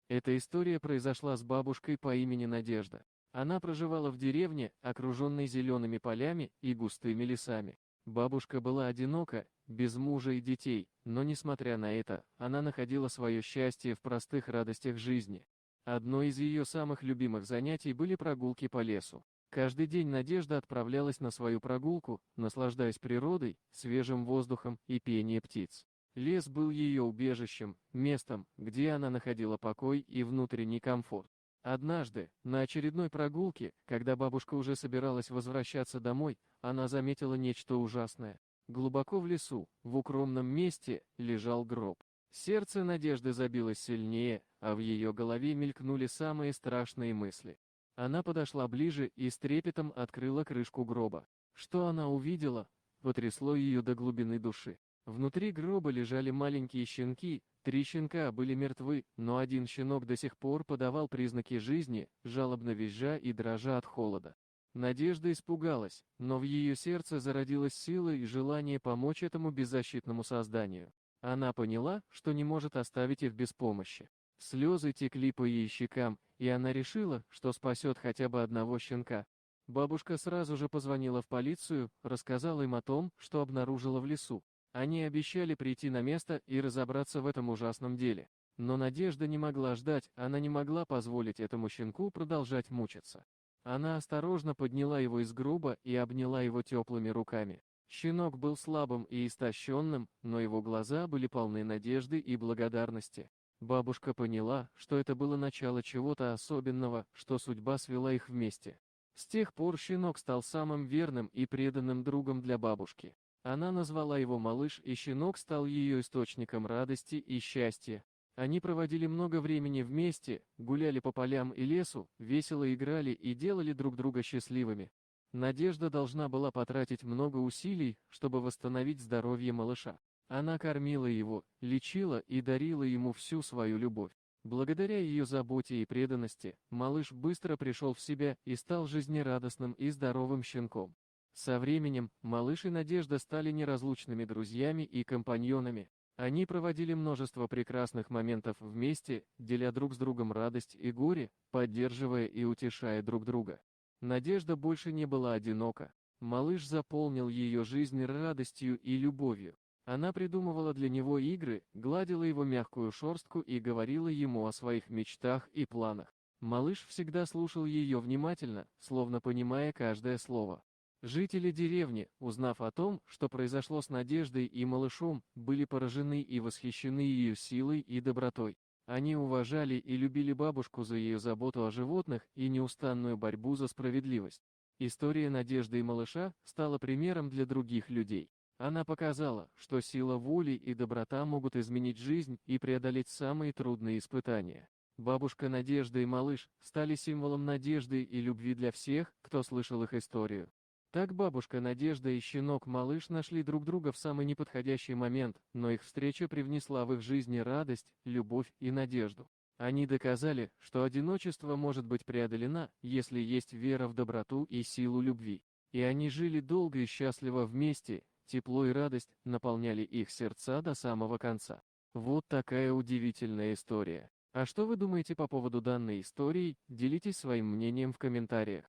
Эта история произошла с бабушкой по имени Надежда. Она проживала в деревне, окруженной зелеными полями и густыми лесами. Бабушка была одинока, без мужа и детей, но несмотря на это, она находила свое счастье в простых радостях жизни. Одно из ее самых любимых занятий были прогулки по лесу. Каждый день Надежда отправлялась на свою прогулку, наслаждаясь природой, свежим воздухом и пением птиц. Лес был ее убежищем, местом, где она находила покой и внутренний комфорт. Однажды, на очередной прогулке, когда бабушка уже собиралась возвращаться домой, она заметила нечто ужасное. Глубоко в лесу, в укромном месте, лежал гроб. Сердце Надежды забилось сильнее, а в ее голове мелькнули самые страшные мысли. Она подошла ближе и с трепетом открыла крышку гроба. Что она увидела, потрясло ее до глубины души. Внутри гроба лежали маленькие щенки, 3 щенка были мертвы, но один щенок до сих пор подавал признаки жизни, жалобно визжа и дрожа от холода. Надежда испугалась, но в ее сердце зародилась сила и желание помочь этому беззащитному созданию. Она поняла, что не может оставить их без помощи. Слезы текли по ее щекам, и она решила, что спасет хотя бы одного щенка. Бабушка сразу же позвонила в полицию, рассказала им о том, что обнаружила в лесу. Они обещали прийти на место и разобраться в этом ужасном деле. Но Надежда не могла ждать, она не могла позволить этому щенку продолжать мучиться. Она осторожно подняла его из гроба и обняла его теплыми руками. Щенок был слабым и истощенным, но его глаза были полны надежды и благодарности. Бабушка поняла, что это было начало чего-то особенного, что судьба свела их вместе. С тех пор щенок стал самым верным и преданным другом для бабушки. Она назвала его малыш, и щенок стал ее источником радости и счастья. Они проводили много времени вместе, гуляли по полям и лесу, весело играли и делали друг друга счастливыми. Надежда должна была потратить много усилий, чтобы восстановить здоровье малыша. Она кормила его, лечила и дарила ему всю свою любовь. Благодаря ее заботе и преданности, малыш быстро пришел в себя и стал жизнерадостным и здоровым щенком. Со временем, малыш и Надежда стали неразлучными друзьями и компаньонами. Они проводили множество прекрасных моментов вместе, деля друг с другом радость и горе, поддерживая и утешая друг друга. Надежда больше не была одинока. Малыш заполнил ее жизнь радостью и любовью. Она придумывала для него игры, гладила его мягкую шерстку и говорила ему о своих мечтах и планах. Малыш всегда слушал ее внимательно, словно понимая каждое слово. Жители деревни, узнав о том, что произошло с Надеждой и малышом, были поражены и восхищены ее силой и добротой. Они уважали и любили бабушку за ее заботу о животных и неустанную борьбу за справедливость. История Надежды и малыша стала примером для других людей. Она показала, что сила воли и доброта могут изменить жизнь и преодолеть самые трудные испытания. Бабушка Надежда и малыш стали символом надежды и любви для всех, кто слышал их историю. Так бабушка Надежда и щенок-малыш нашли друг друга в самый неподходящий момент, но их встреча привнесла в их жизни радость, любовь и надежду. Они доказали, что одиночество может быть преодолено, если есть вера в доброту и силу любви. И они жили долго и счастливо вместе, тепло и радость наполняли их сердца до самого конца. Вот такая удивительная история. А что вы думаете по поводу данной истории? Делитесь своим мнением в комментариях.